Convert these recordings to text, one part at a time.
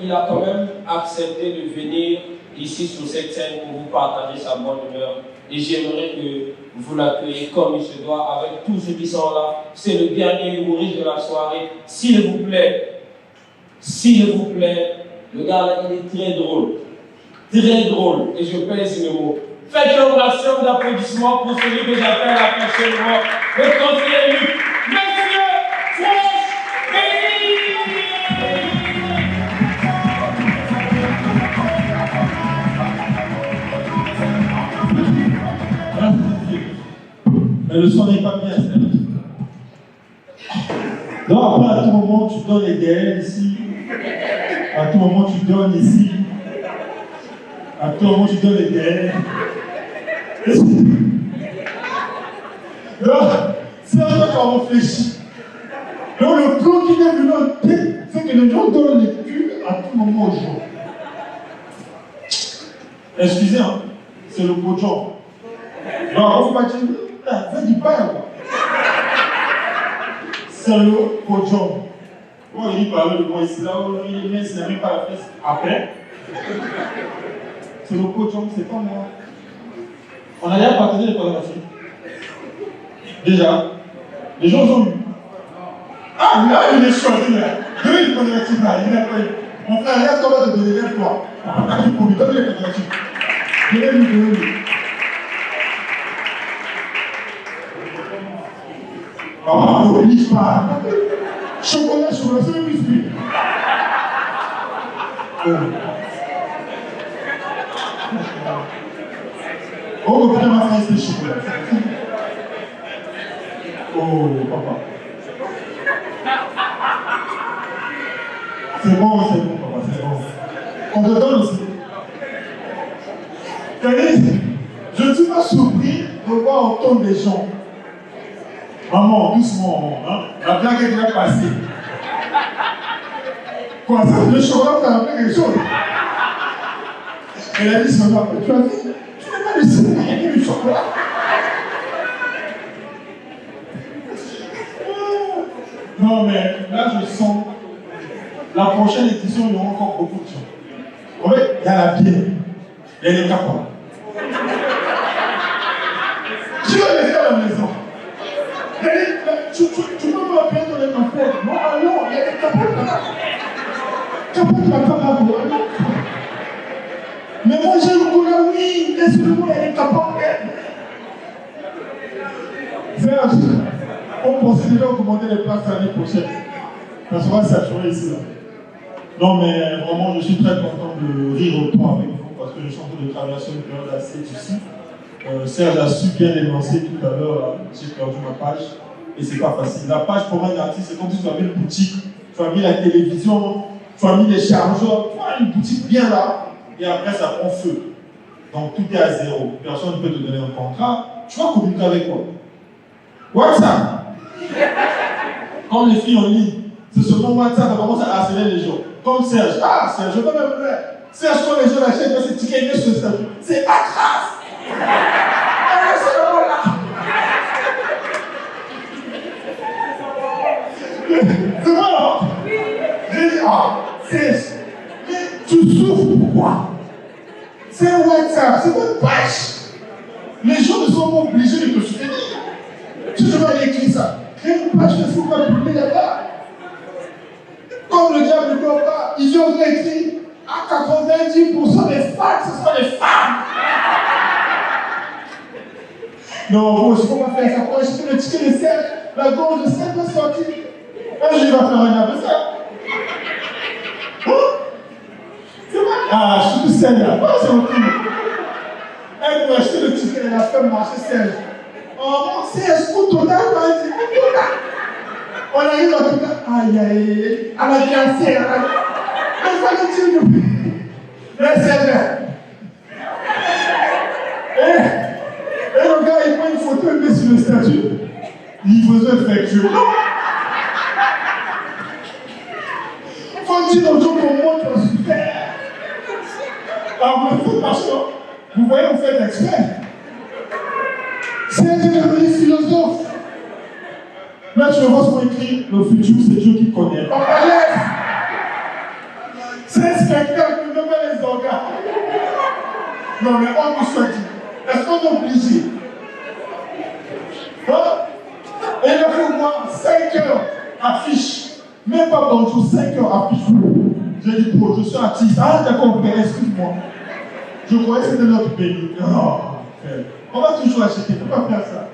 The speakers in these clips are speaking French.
il a quand même accepté de venir ici sur cette scène pour vous partager sa bonne humeur. Et j'aimerais que vous l'accueilliez comme il se doit, avec tous ceux qui sont là. C'est le dernier humoriste de la soirée. S'il vous plaît, le gars là, il est très drôle. Très drôle. Et je pèse mes mots. Faites une ovation d'applaudissements pour celui que j'appelle actuellement le conseiller Luc. Monsieur Fresh Benny! Mais le son n'est pas bien, ça. Donc après, à tout moment, tu donnes les DL ici. À tout moment, tu donnes ici. À tout moment, tu donnes les DL. Donc, c'est un peu qu'on réfléchit. Donc, le plan qui vient de notre tête, c'est que les gens donnent les pubs à tout moment aux gens. Excusez, hein, c'est le beau genre. Non, on ne faut pas dire, ça dit pas. C'est le beau genre. Bon, il parle de moi ici, là, il n'a même pas la fesse. Après, c'est le beau genre, c'est pas moi. On a déjà partagé les photographies. Déjà, les gens ont eu. Ah, là, il est choisi, là. Donnez les photographies, là, il n'a pas eu. Mon frère, regarde comment te donner vers toi. On a dit pour lui, donne les photographies. Donnez-lui. Ah, n'oblige pas. Chocolat, c'est le biscuit. Oh, mon frère m'a fait des chocolats. Oh, papa. C'est bon, papa, c'est bon. On te donne aussi. Je ne suis pas surpris de voir autant de gens. Maman, doucement, hein? La blague est déjà passée. Quoi, ça, le chocolat, tu as appelé quelque chose? Elle a dit, tu as dit, tu n'as pas laissé le chocolat. Non, mais là, je sens, la prochaine édition, il y aura encore beaucoup de gens. En fait, il y a la bière, il y a les capotes. Tu vas les faire à la maison. Tu peux me payer dans les cafés. Non, allons, il y a des capotes là. Capote ne va pas m'avoir. Mais moi, j'ai le couleur, oui. Laisse-le-moi, il y a des capotes. Serge, on pensait déjà augmenter les places l'année prochaine. Parce qu'on va saturer ici. Là. Non, mais vraiment, je suis très content de rire autant avec vous parce que je suis en train de travailler sur une période assez difficile. Serge a su bien énoncer tout à l'heure, j'ai perdu ma page et c'est pas facile. La page pour un artiste, c'est comme si tu avais une boutique, tu as mis la télévision, tu as mis les chargeurs, tu as une boutique bien là et après ça prend feu. Donc tout est à zéro. Personne ne peut te donner un contrat. Tu vas communiquer avec quoi? WhatsApp. Comme les filles en ligne, c'est seulement WhatsApp, on commence à harceler les gens. Comme Serge. Ah, Serge, je peux même faire. Serge, quand les gens l'achètent, c'est ticket sur le statut. C'est pas grave. C'est vrai. J'ai dit, ah, Serge, mais tu souffres pourquoi? C'est un WhatsApp, c'est votre page. Les gens ne sont pas obligés de te soutenir. Si je vais aller écrire ça, crée une page Facebook, on va publier là-bas. Comme le diable ne dort pas, ils ont écrit à 90% des femmes, ce sont des femmes. Non, bon, je ne peux pas faire ça. Quand je fais le ticket de Serge, la gorge de Serge va sortir. Un jour, il va faire un avec ça. Hein? C'est vrai? Ah, je suis tout seul là. Ah, c'est mon tour. Elle doit acheter le ticket et la fait marcher Serge. Oh, Serge, coup total, on dit, coup total. On arrive à tout ça. Aïe, aïe, elle a dit à Serge. Elle va le dire depuis. Là, Serge. Et le gars, il prend une photo, il met sur le statut. Livraison effectuée. Faut dire aux gens comment tu vas se faire. Alors, vous faites parce que vous voyez, vous faites exprès. C'est devenu philosophe. Là, tu vois ce qu'on écrit. Le futur, c'est Dieu qui connaît. On laisse. C'est un spectacle, ne met pas les organes. Non, mais on vous souhaite. Est-ce qu'on est obligé? Hein? Et il a fait voir 5 heures affiche. Même pas bonjour, 5 heures affiche. J'ai dit, je suis artiste. Ah, d'accord, père, excuse-moi. Je croyais que c'était notre pays. Non, on va toujours acheter, il ne faut pas faire ça.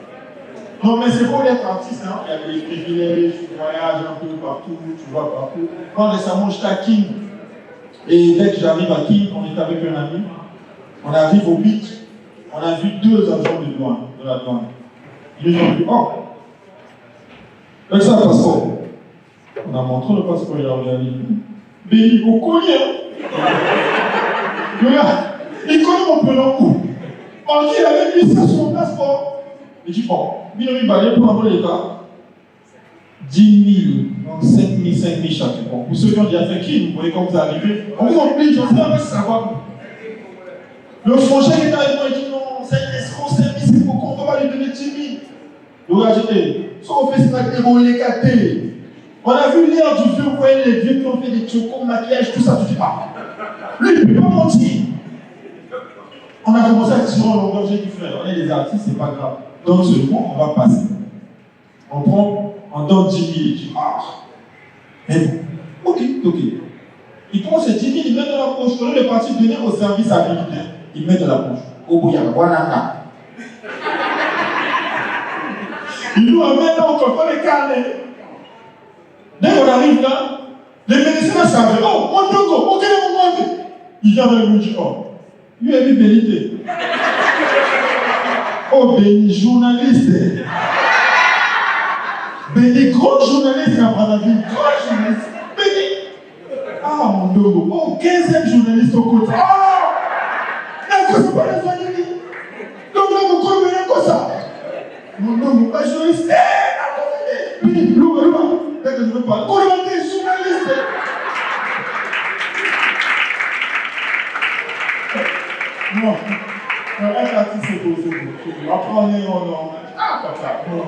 Non, mais c'est pour être artiste, hein. Il y a des privilèges, tu voyages un peu partout, tu vois partout. Moi, récemment, j'étais à King. Et dès que j'arrive à King, on est avec un ami. On arrive au beach. On a vu 2 agents de la douane. Ils nous ont dit, oh, avec ça, le passeport. On a montré le passeport, il a regardé. Mais il vous connaît, hein. Regarde, il connaît mon prénom. On dit, il avait mis ça sur mon passeport. Il dit, bon, 1000 balais pour avoir l'État. 10 000, donc 5 000, 5 000 chaque. Bon, pour ceux qui ont déjà fait qui, vous voyez quand vous arrivez, on vous oblige, on ne sait pas si ça va. Le frangin qui est avec moi, il dit, non, c'est un escroc, c'est un c'est pourquoi on ne va pas lui donner 10 000. Regardez, ce qu'on fait, c'est la dérolécaté. On a vu l'air du vieux, vous voyez les vieux qui ont fait des chocos, maquillage, tout ça, tu dis pas. Lui, il ne peut pas mentir. On a commencé à tirer en longueur, j'ai dit, frère, on est des artistes, c'est pas grave. Donc seulement, on va passer. On prend, on donne 10 000, il dit, ah. Mais bon, ok. Il prend ces 10 000, il met dans la poche. Au lieu de partir donner au service à militaire, il met dans la poche. Au bout, il y a Wananga. Il nous amène là, on comprend les carnets. Dès qu'on arrive là, les médecins savent, oh, mon dogo, ok, mon dogo. Il vient avec nous, il dit, oh, lui a vu Bénité. Oh, Béni, journaliste. Béni, grand journaliste à Brazzaville, grand journaliste. Béni. Ah, mon dogo, oh, 15e journaliste au côté. Oh, là, c'est pas la famille. Donc là, vous comprenez quoi ça? Mon dogo, pas journaliste. Béni, lourd, dès que je veux parler, qu'on est journaliste. Non. Un artiste, c'est beau. Après, on est en ah, papa, non.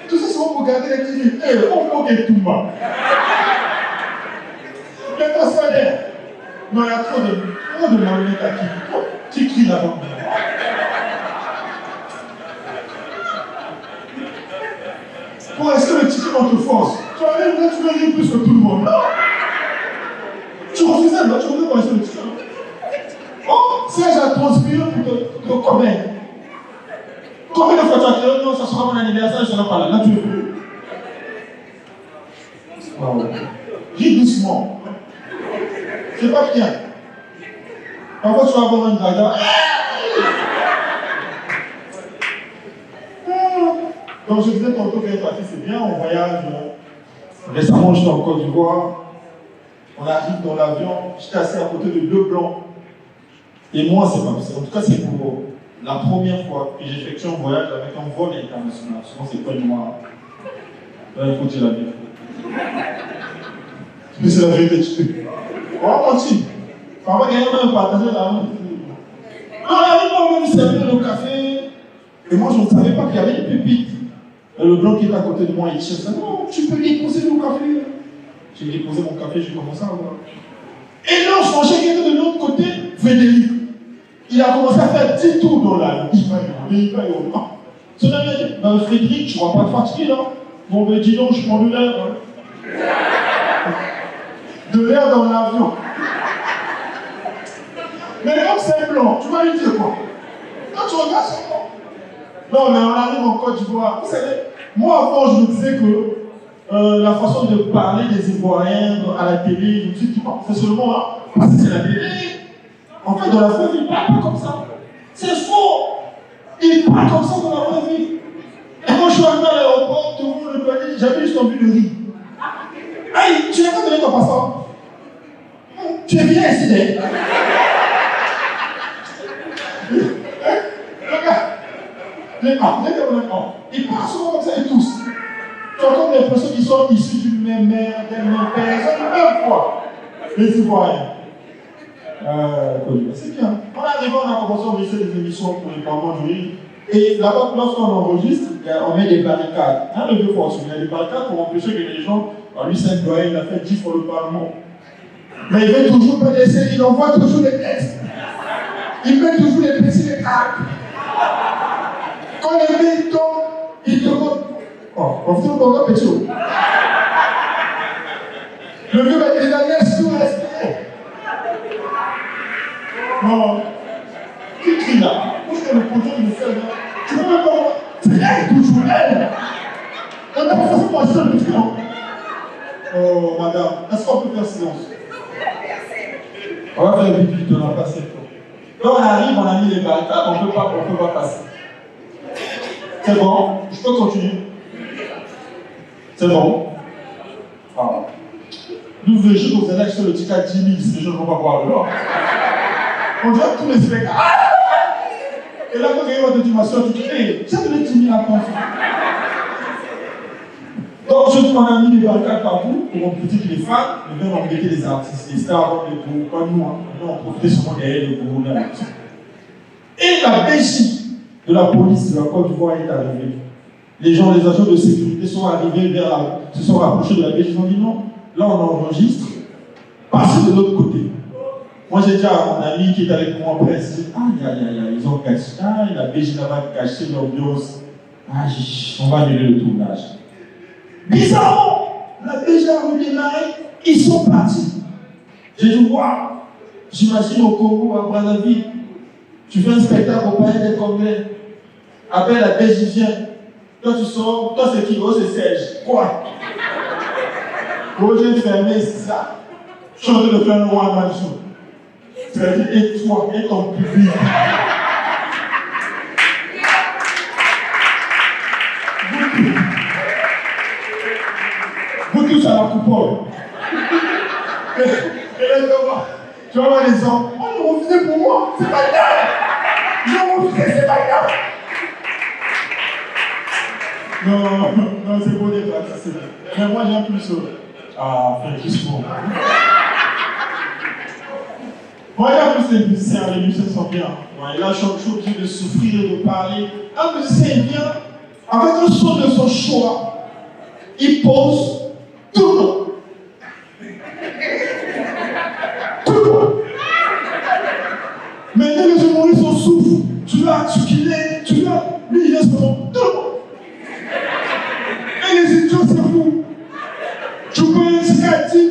Tout ça, c'est pour garder les clients. On peut tout le monde. Mais quand ça l'est, non, il y a trop de malhonnêtes à qui crie là-bas. Bon, est-ce que le titre on te force? Tu arrives là, tu veux rire plus que tout le monde. Non. Tu refusais, non? Tu refusais pour essayer le titre. Oh, Serge a transpiré pour te commettre. Combien de fois tu as dit, non, ça sera mon anniversaire, je ne serai pas là. Là, tu veux plus. Wow. Ris doucement. C'est pas bien. Parfois, tu vas avoir un dragon. Donc, je disais tantôt qu'être artiste, c'est bien, on voyage. Récemment, j'étais en Côte d'Ivoire. On arrive dans l'avion, j'étais assis à côté de 2 blancs. Et moi, c'est pas possible. En tout cas, c'est pour la première fois que j'effectue un voyage avec un vol international. Souvent, c'est pas moi. Là, il faut dire la vérité. Mais c'est la vérité. On va mentir. On va gagner même partager la main. Non, on va me servir le café. Et moi, je ne savais pas qu'il y avait une pépite. Et le blanc qui est à côté de moi, il cherche. Non, tu peux déposer le café. J'ai déposé mon café, j'ai commencé à voir. Et là, je pensais qu'il était de l'autre côté, Frédéric. Il a commencé à faire 10 tours dans la rue. Il va y aller. Son ami a dit, Frédéric, tu ne vas pas te fatiguer, là? Bon, ben dis donc, je prends de l'air. De l'air dans l'avion. Mais comme c'est blanc, tu vas lui dire quoi? Quand tu regardes son nom. Non, mais on arrive en Côte d'Ivoire. Vous savez, moi avant, je me disais que la façon de parler des Ivoiriens à la télé, je me dis, c'est seulement là, parce que c'est la télé. En fait, dans la vraie vie, il ne parle pas comme ça. C'est faux. Il parle comme ça dans la vraie vie. Et quand je suis arrivé à l'aéroport, tout le monde me parlait, j'avais juste envie de rire. Aïe, tu n'as pas donné ton passeport. Tu es bien ici, d'ailleurs. Regarde, ils parlent souvent comme ça et tous. Tu as comme l'impression qu'ils sont issus d'une même mère, d'un même père, ils sont une même foi. Les Ivoiriens. C'est bien. On est arrivé, on a commencé à enregistrer des émissions pour les parents du rire. Et là-bas, lorsqu'on enregistre, on met des barricades. Le vieux force, il y a des barricades pour empêcher que les gens, lui c'est un doyen, il a fait 10 fois le Parlement. Mais il veut toujours pas laisser, il envoie toujours les textes. Il met toujours les petits les cartes. Quand les mails tombent, il demande. Oh, on fait encore petit. Le vieux va dire, laisse tout respirer. Non. Qui crie là? Parce que le projet de faire là, tu peux même pas voir. C'est elle, toujours elle. On n'a pas forcément acheté le petit non. Oh, madame, est-ce qu'on peut faire silence? On va faire vite, vite, on va passer. Quand on arrive, on a mis les barricades, on ne peut pas passer. C'est bon? Je peux continuer? C'est bon? Ah. Nous voulons juste que vous allez acheter le ticket à 10 000, si les gens ne vont pas voir dehors. On dirait tous les spectacles. Et là, quand il y a votre dimension, tu dis, hé, j'ai donné 10 000 à penser. Donc, on a mis les barricades partout pour montrer que les fans, mais même on mettait les artistes, les stars, les groupes, comme nous, on profitait souvent derrière le groupe de la musique. Et la Belgique de la police de la Côte d'Ivoire est arrivée. Les agents de sécurité sont arrivés se sont rapprochés de la Belgique. Ils ont dit non, là on enregistre, passez de l'autre côté. Moi j'ai dit à mon ami qui est avec moi en presse, ils ont caché, la Belgique là-bas caché l'ambiance. On va annuler le tournage. Bizarrement, la Belgique a redémarré, ils sont partis. J'ai dit, waouh, j'imagine au Congo, à Brazzaville, tu fais un spectacle au palais des Congrès, appelle la Belgique vient. Toi tu sors, toi c'est qui? Oh c'est Serge. Quoi? Roger fermé, c'est ça. Je suis en train de faire un one-man show. C'est-à-dire, et toi, et ton public. Vous tous à la coupole. Et là, tu vas voir les gens. Oh, ils ont refusé pour moi, c'est pas grave. Ils ont refusé, c'est pas grave. Non, c'est bon d'être là, mais moi j'aime plus faire Christmas. Moi j'aime plus les musiciens sont bien. Ouais, là je suis obligé de souffrir, de parler. Un musicien il vient avec un son de son choix. Il pose tout le monde. Tout le monde. Mais dès que tu mouris son souffle, tu l'as articulé, tu l'as. Lui il laisse tout le monde. Et les idiots, c'est fou. Tu peux essayer à 10 000.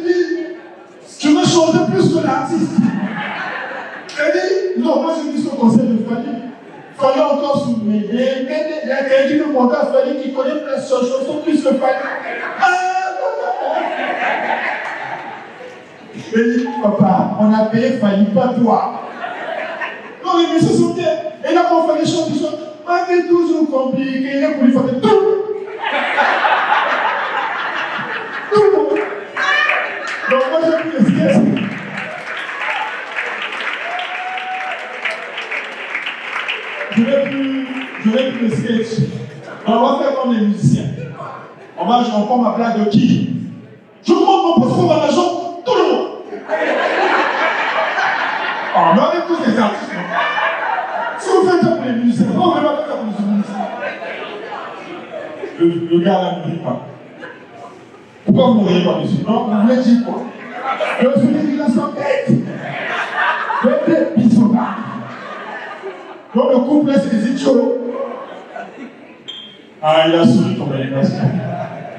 Tu veux chanter plus que l'artiste. Elle dit, non, moi j'ai vu son conseil de Fali. Fali encore sous mes il y a quelqu'un qui me montre à Fali qui connaît plein de chansons plus que Fali. Elle dit, papa, on a payé Fali, pas toi. Non, les messieurs sont bien. Et là, quand Fali chante, il chante. C'est toujours compliqué, il est pour lui faire tout. Tout le monde. Donc moi j'ai pris le sketch. Je vais plus le sketch. On va faire comme les musiciens. On prend ma blague de qui? Je montre mon passeport à l'agent, tout le monde. Oh, mais avec tous les artistes. Si vous faites ça pour les musiciens, pourquoi vous ne faites pas ça pour les musiciens? Le gars là ne rit pas. Pourquoi vous ne riez pas, monsieur? Non, vous voulez dire quoi? Le sourire, il a son tête. Le tête, ils sont pas. Donc le couple, c'est des idiots. Ah, il a souri comme il est.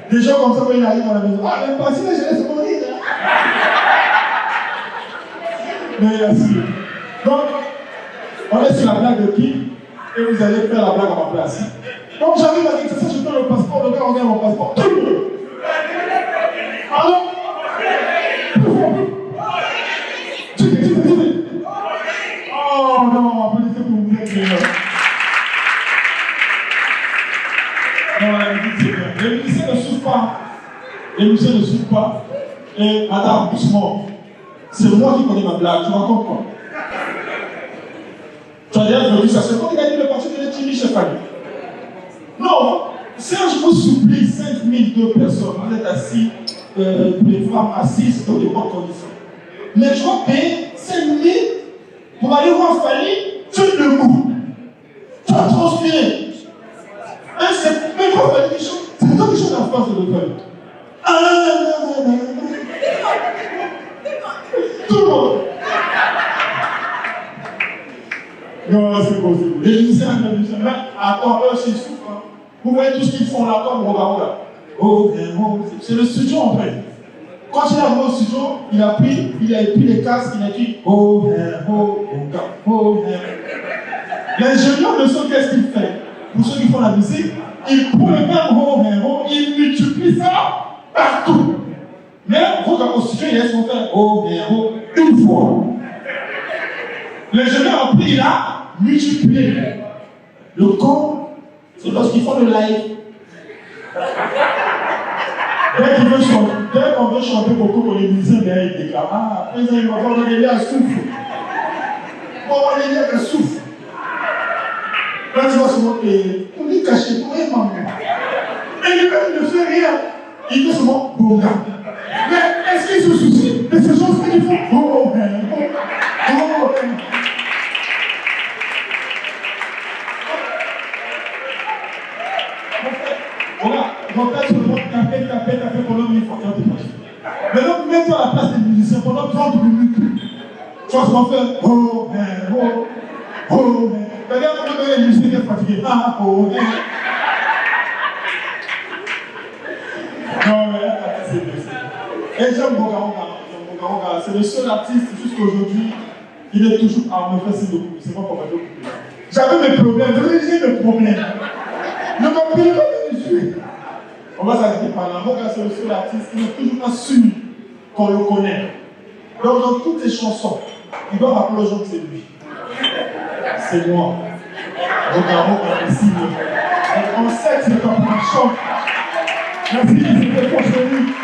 Des gens comme ça, quand il arrive dans la maison, ah, même pas si, je laisse mourir. Mais il a souri. Donc, on est sur la blague de qui? Et vous allez faire la blague à ma place. Donc j'arrive à dire que ça, je donne le passeport, le gars regarde mon passeport. Tout le monde. Alors, oh non, applaudissez pour vous êtes meilleurs. Non, la musique c'est bien. Les musiciens ne souffrent pas. Les musiciens ne souffrent pas. Et madame, doucement. C'est moi qui connais ma blague, tu racontes quoi? Tu as déjà vu ça, c'est moi qui a dit le parti de l'Éthiopie chez Fali. Non, si je vous supplie 5002 personnes, vous êtes assis, les femmes assises dans de bonnes conditions. Mais je vais payer 5000 pour aller voir Fali, tu le coup. Tu as transpiré. C'est même pas Fali qui chante, c'est toi qui chante en face de Fali. Non, c'est bon, c'est bon. Les musiciens, mais attends, eux, c'est souffrent. Hein. Vous voyez tout ce qu'ils font là, comme regardez là. Oh, c'est le studio en fait. Quand il est arrivé au studio, il a pris les casques, il a dit oh, L'ingénieur de son, qu'est-ce qu'il fait? Pour ceux qui font la musique, il prend le même il multiplie ça partout. Mais regarde au studio, il laisse son faire une fois. L'ingénieur a pris, il a multiplié. Le corps, c'est lorsqu'ils font le live. Dès qu'on veut chanter beaucoup pour les musiciens, ils déclarent ah, après il va voir le à souffle. On va voir le à souffle. Là, tu vois ce mot, on est caché pour un maman. Et lui-même ne fait rien. Il fait seulement bonga. Mais est-ce qu'il se soucie de ces choses qu'ils font? Voilà, seulement taper pendant 1000 fois. Maintenant, mets-toi à la place des musiciens pendant 30 minutes. Tu vas seulement faire Regarde comment les musiciens sont fatigués. Non, mais c'est et j'aime Bonga. C'est le seul artiste jusqu'à aujourd'hui. Il est toujours à me faire signe de couper. C'est pas pour ma couper. J'avais mes problèmes. J'ai mes problèmes. Ne m'appelez pas de dessus. On va s'arrêter par là. Bonga, c'est le seul artiste qui est toujours assuré qu'on le connaît. Donc, dans toutes les chansons, il doit rappeler aux gens que c'est lui. C'est moi. Bonga, ici. On sait que c'est comme un chant. Merci, c'était trop joli.